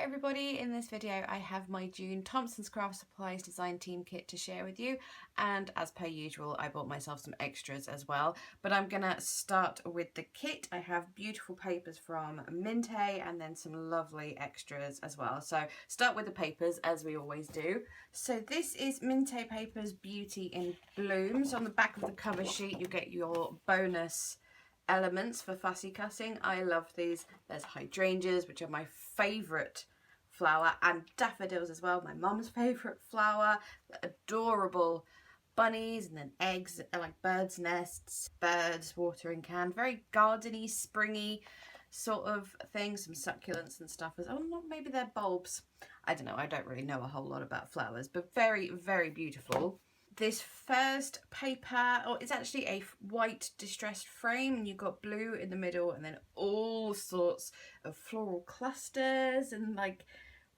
everybody, in this video I have my June Thompson's Craft Supplies design team kit to share with you, and as per usual I bought myself some extras as well, but I'm gonna start with the kit. I have beautiful papers from Mint and then some lovely extras as well. So start with the papers as we always do. So this is Mint Papers Beauty in Bloom. So on the back of the cover sheet you get your bonus elements for fussy cutting. I love these. There's hydrangeas, which are my favourite flower, and daffodils as well, my mum's favourite flower. Adorable bunnies, and then eggs, like birds' nests, birds, watering can, very gardeny, springy sort of thing. Some succulents and stuff as maybe they're bulbs. I don't know, I don't really know a whole lot about flowers, but very, very beautiful. This first paper, it's actually a white distressed frame, and you've got blue in the middle and then all sorts of floral clusters and like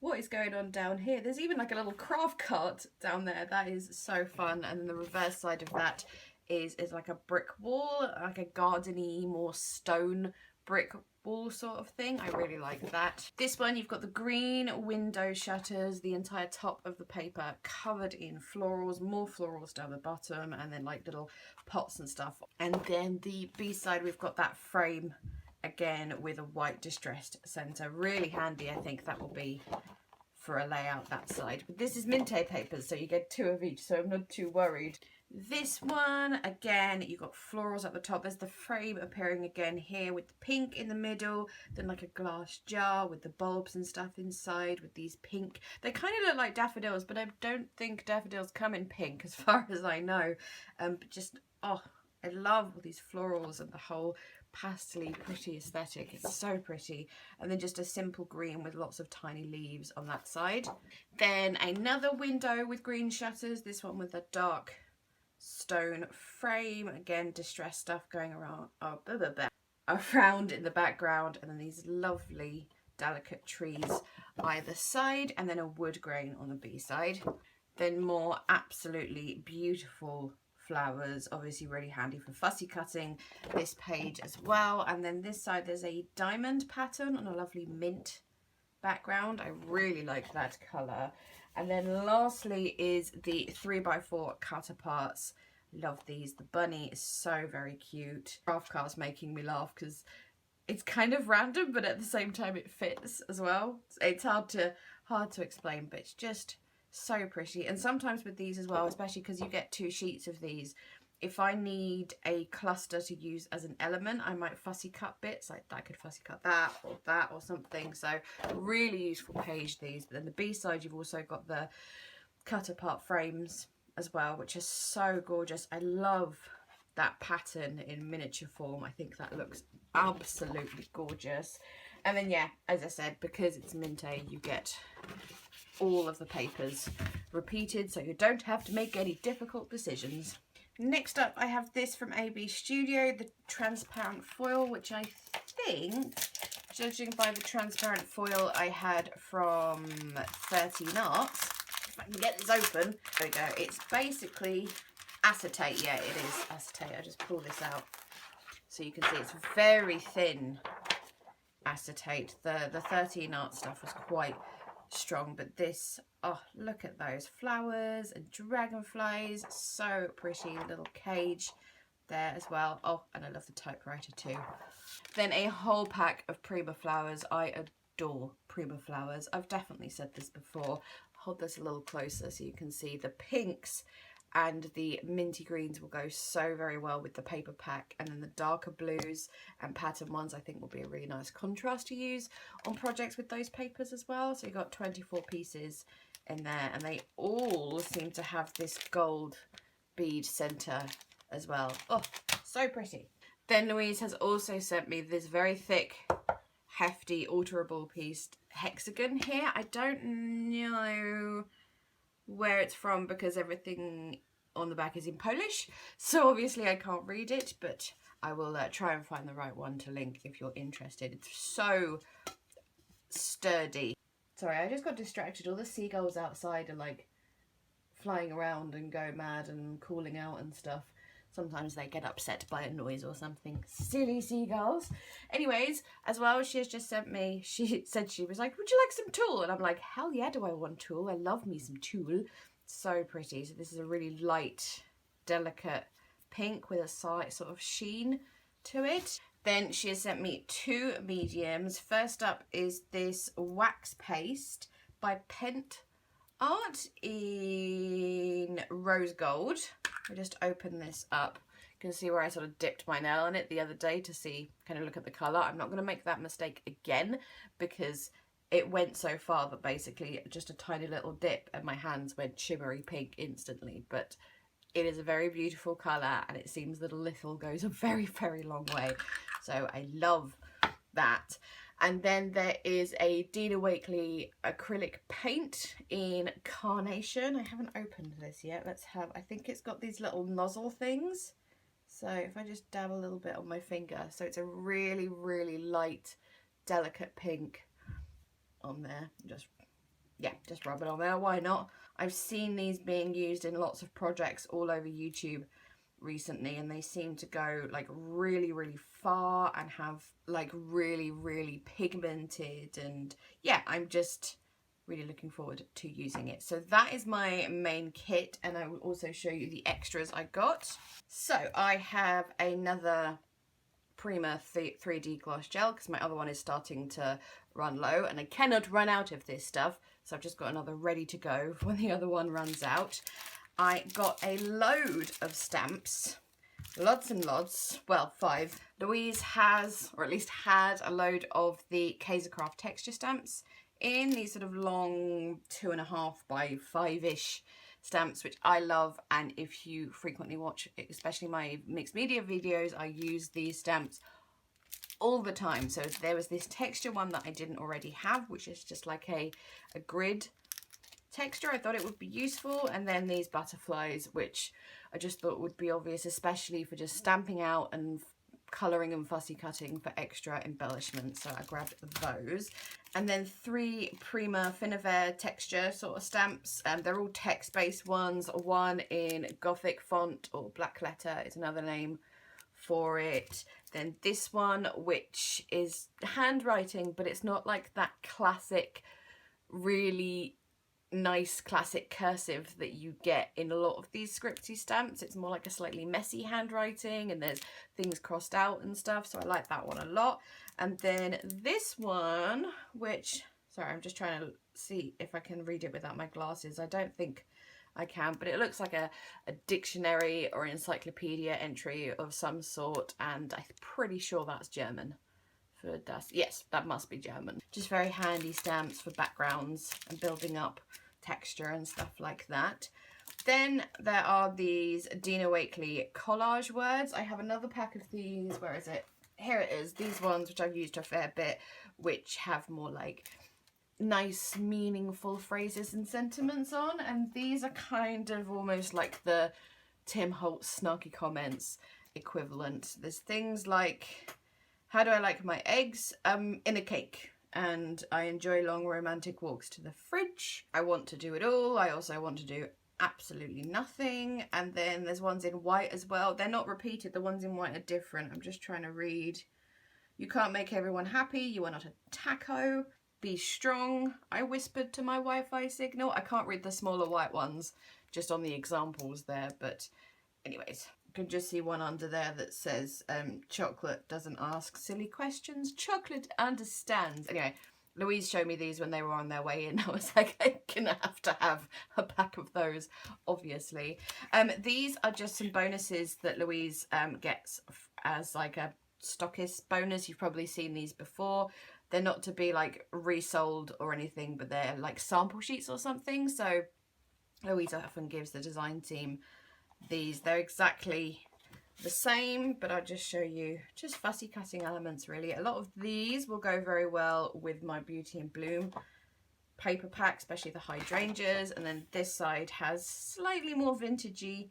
what is going on down here. There's even like a little craft cart down there. That is so fun. And then the reverse side of that is like a brick wall, like a gardeny, more stone brick wall sort of thing. I really like that. This one, you've got the green window shutters, the entire top of the paper covered in florals, more florals down the bottom, and then like little pots and stuff. And then the B side, we've got that frame again with a white distressed center. Really handy. I think that will be for a layout that side. But this is Mint papers, so you get two of each, so I'm not too worried. This one, again, you've got florals at the top. There's the frame appearing again here with the pink in the middle, then like a glass jar with the bulbs and stuff inside with these pink. They kind of look like daffodils, but I don't think daffodils come in pink as far as I know. But just, oh, I love all these florals and the whole pastely pretty aesthetic. It's so pretty. And then just a simple green with lots of tiny leaves on that side. Then another window with green shutters, this one with a dark stone frame, again distressed stuff going around around in the background, and then these lovely delicate trees either side, and then a wood grain on the B side. Then more absolutely beautiful flowers, obviously really handy for fussy cutting, this page as well. And then this side there's a diamond pattern on a lovely mint background. I really like that colour. And then lastly is the 3x4 cut aparts. Love these. The bunny is so very cute. Craft cart's making me laugh because it's kind of random, but at the same time it fits as well. It's hard to explain, but it's just so pretty. And sometimes with these as well, especially because you get two sheets of these, if I need a cluster to use as an element, I might fussy cut bits like that. I could fussy cut that or something. So really useful page, these. But then the B side, you've also got the cut apart frames as well, which is so gorgeous. I love that pattern in miniature form. I think that looks absolutely gorgeous. And then yeah, as I said, because it's Mint, you get all of the papers repeated, so you don't have to make any difficult decisions. Next up, I have this from AB Studio, the transparent foil, which I think, judging by the transparent foil I had from 13 Arts, if I can get this open, there we go, it's basically acetate. Yeah, it is acetate. I just pull this out so you can see it's very thin acetate. The 13 Arts stuff was quite strong, but this, oh, look at those flowers and dragonflies, so pretty. The little cage there as well. Oh, and I love the typewriter too. Then a whole pack of Prima flowers. I adore Prima flowers. I've definitely said this before. Hold this a little closer so you can see the pinks and the minty greens will go so very well with the paper pack, and then the darker blues and pattern ones I think will be a really nice contrast to use on projects with those papers as well. So you've got 24 pieces in there, and they all seem to have this gold bead center as well. Oh, so pretty. Then Louise has also sent me this very thick, hefty, alterable piece hexagon here. I don't know where it's from because everything on the back is in Polish, so obviously I can't read it, but I will try and find the right one to link if you're interested. It's so sturdy. Sorry, I just got distracted. All the seagulls outside are like flying around and going mad and calling out and stuff, Sometimes they get upset by a noise or something. Silly seagulls. Anyways, as well, she has just sent me, she said she was like, would you like some tulle? And I'm like, hell yeah, do I want tulle? I love me some tulle. So pretty. So this is a really light, delicate pink with a slight sort of sheen to it. Then she has sent me 2 mediums. First up is this wax paste by Pent Art in rose gold. I'll just open this up. You can see where I sort of dipped my nail in it the other day to see, kind of look at the colour. I'm not going to make that mistake again because it went so far that basically just a tiny little dip and my hands went shimmery pink instantly. But it is a very beautiful colour and it seems that a little goes a very, very long way. So I love that. And then there is a Dina Wakley acrylic paint in Carnation. I haven't opened this yet. Let's have, I think it's got these little nozzle things. So if I just dab a little bit on my finger. So it's a really, really light, delicate pink on there. Just rub it on there. Why not? I've seen these being used in lots of projects all over YouTube recently, and they seem to go like really, really far and have like really, really pigmented, and yeah, I'm just really looking forward to using it. So that is my main kit, and I will also show you the extras I got. So I have another Prima 3D gloss gel because my other one is starting to run low and I cannot run out of this stuff, so I've just got another ready to go when the other one runs out. I got a load of stamps, lots and lots, well 5. Louise has, or at least had, a load of the Kaisercraft texture stamps in these sort of long 2.5 by 5-ish stamps, which I love, and if you frequently watch, especially my mixed media videos, I use these stamps all the time. So there was this texture one that I didn't already have, which is just like a grid texture. I thought it would be useful, and then these butterflies, which I just thought would be obvious, especially for just stamping out and colouring and fussy cutting for extra embellishments, so I grabbed those. And then 3 Prima Finavere texture sort of stamps, and they're all text-based ones. One in Gothic font, or black letter is another name for it. Then this one, which is handwriting, but it's not like that classic, really nice classic cursive that you get in a lot of these scripty stamps. It's more like a slightly messy handwriting, and there's things crossed out and stuff, so I like that one a lot. And then this one, which, sorry, I'm just trying to see if I can read it without my glasses. I don't think I can, but it looks like a dictionary or encyclopedia entry of some sort, and I'm pretty sure that's German. For dust. Yes, that must be German. Just very handy stamps for backgrounds and building up texture and stuff like that. Then there are these Dina Wakley collage words. I have another pack of these. Where is it? Here it is. These ones, which I've used a fair bit, which have more like nice, meaningful phrases and sentiments on. And these are kind of almost like the Tim Holtz snarky comments equivalent. There's things like, how do I like my eggs? In a cake. And I enjoy long romantic walks to the fridge. I want to do it all. I also want to do absolutely nothing. And then there's ones in white as well. They're not repeated. The ones in white are different. I'm just trying to read. You can't make everyone happy. You are not a taco. Be strong. I whispered to my Wi-Fi signal. I can't read the smaller white ones just on the examples there. But anyways, you can just see one under there that says chocolate doesn't ask silly questions, chocolate understands. Anyway, Louise showed me these when they were on their way in. I was like, I'm gonna have to have a pack of those, obviously. These are just some bonuses that Louise gets as like a stockist bonus. You've probably seen these before. They're not to be like resold or anything, but they're like sample sheets or something. So Louise often gives the design team these. They're exactly the same, but I'll just show you just fussy cutting elements really. A lot of these will go very well with my Beauty and Bloom paper pack, especially the hydrangeas. And then this side has slightly more vintagey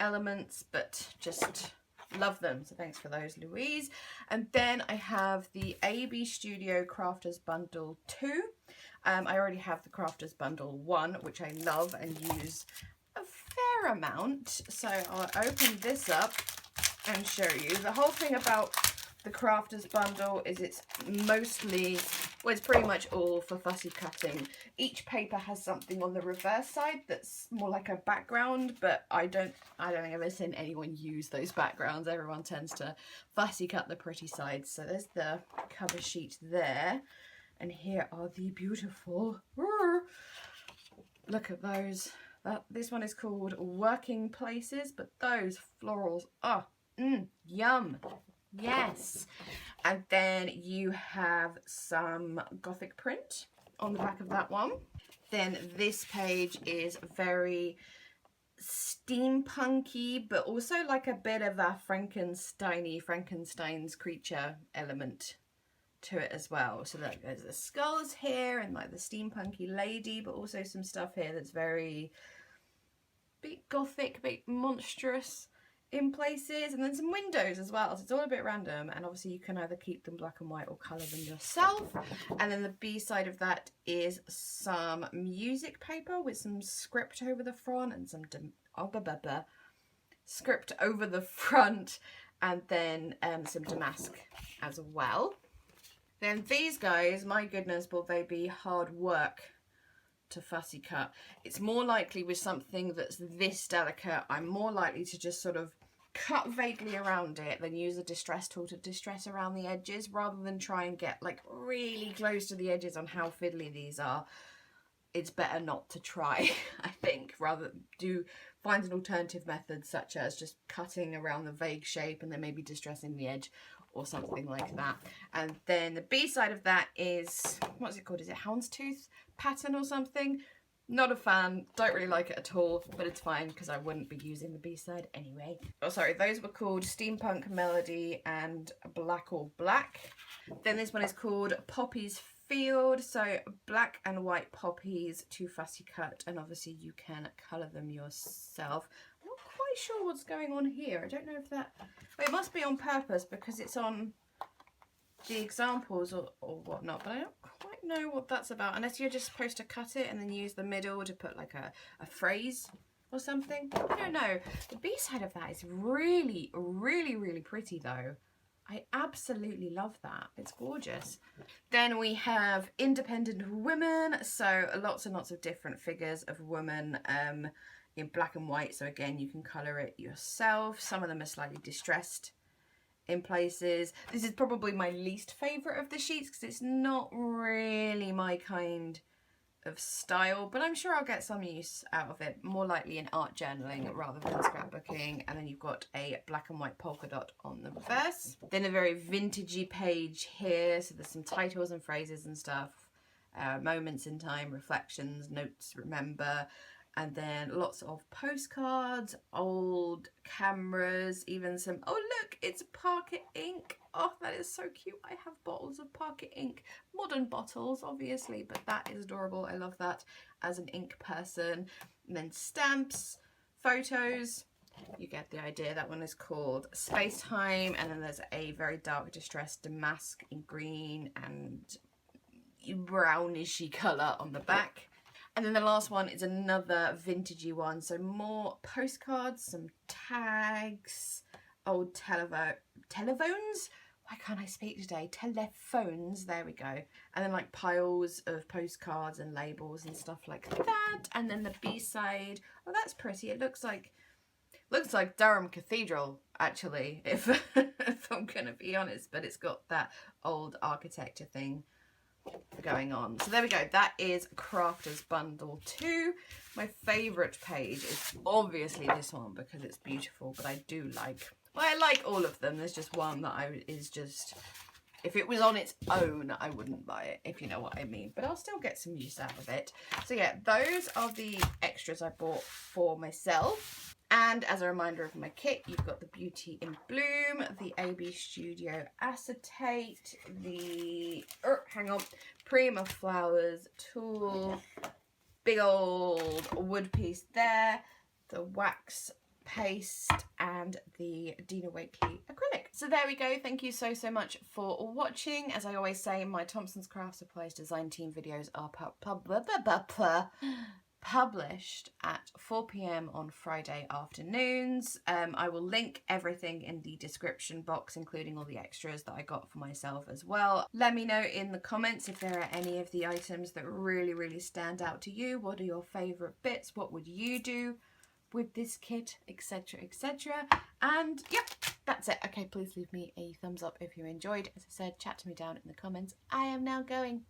elements, but just love them. So thanks for those, Louise. And then I have the AB Studio Crafters Bundle 2. I already have the Crafters Bundle 1, which I love and use a fair amount. So I'll open this up and show you. The whole thing about the Crafters bundle is it's mostly, well, it's pretty much all for fussy cutting. Each paper has something on the reverse side that's more like a background, but I don't think I've ever seen anyone use those backgrounds. Everyone tends to fussy cut the pretty sides. So there's the cover sheet there, and here are the beautiful, look at those. This one is called Working Places, but those florals are yum. Yes. And then you have some Gothic print on the back of that one. Then this page is very steampunky, but also like a bit of a Frankenstein's creature element to it as well. So that there's the skulls here and like the steampunky lady, but also some stuff here that's very bit gothic, bit monstrous in places, and then some windows as well, so it's all a bit random. And obviously you can either keep them black and white or colour them yourself. And then the B side of that is some music paper with some script over the front and some script over the front, and then some damask as well. Then these guys, my goodness, will they be hard work to fussy cut. It's more likely with something that's this delicate, I'm more likely to just sort of cut vaguely around it than use a distress tool to distress around the edges, rather than try and get like really close to the edges on how fiddly these are. It's better not to try, I think. Rather find an alternative method, such as just cutting around the vague shape and then maybe distressing the edge or something like that. And then the B side of that is, what's it called? Is it houndstooth pattern or something? Not a fan, don't really like it at all, but it's fine because I wouldn't be using the B side anyway. Oh, sorry, those were called Steampunk Melody and Black or Black. Then this one is called Poppy's Field, so black and white poppies to fussy cut, and obviously you can colour them yourself. I'm not quite sure what's going on here. I don't know if that, well, it must be on purpose because it's on the examples or whatnot, but I don't quite know what that's about, unless you're just supposed to cut it and then use the middle to put like a phrase or something. I don't know. The B side of that is really, really, really pretty though. I absolutely love that. It's gorgeous. Then we have independent women, so lots and lots of different figures of women in black and white, so again you can colour it yourself. Some of them are slightly distressed in places. This is probably my least favourite of the sheets because it's not really my kind of style, but I'm sure I'll get some use out of it, more likely in art journaling rather than scrapbooking. And then you've got a black and white polka dot on the reverse. Then a very vintagey page here, so there's some titles and phrases and stuff, moments in time, reflections, notes, remember. And then lots of postcards, old cameras, even some, oh look, it's Parker ink. Oh, that is so cute. I have bottles of Parker ink. Modern bottles, obviously, but that is adorable. I love that as an ink person. And then stamps, photos. You get the idea. That one is called Space Time. And then there's a very dark distressed damask in green and brownishy colour on the back. And then the last one is another vintagey one, so more postcards, some tags, old telephones. Why can't I speak today? Telephones, there we go. And then like piles of postcards and labels and stuff like that. And then the B-side, oh that's pretty. It looks like Durham Cathedral, actually, if I'm gonna be honest, but it's got that old architecture thing going on. So there we go, that is Crafters Bundle 2. My favourite page is obviously this one because it's beautiful, but I do like, well, I like all of them. There's just one that is just, if it was on its own I wouldn't buy it, if you know what I mean, but I'll still get some use out of it. So yeah, those are the extras I bought for myself. And as a reminder of my kit, you've got the Beauty in Bloom, the AB Studio Acetate, the, Prima Flowers tool, big old wood piece there, the wax paste, and the Dina Wakley acrylic. So there we go. Thank you so much for watching. As I always say, my Thompson's Craft Supplies design team videos are published at 4 p.m. on Friday afternoons. I will link everything in the description box, including all the extras that I got for myself as well. Let me know in the comments if there are any of the items that really stand out to you. What are your favourite bits? What would you do with this kit, etc, etc. And yep, that's it. Okay, please leave me a thumbs up if you enjoyed. As I said, chat to me down in the comments. I am now going.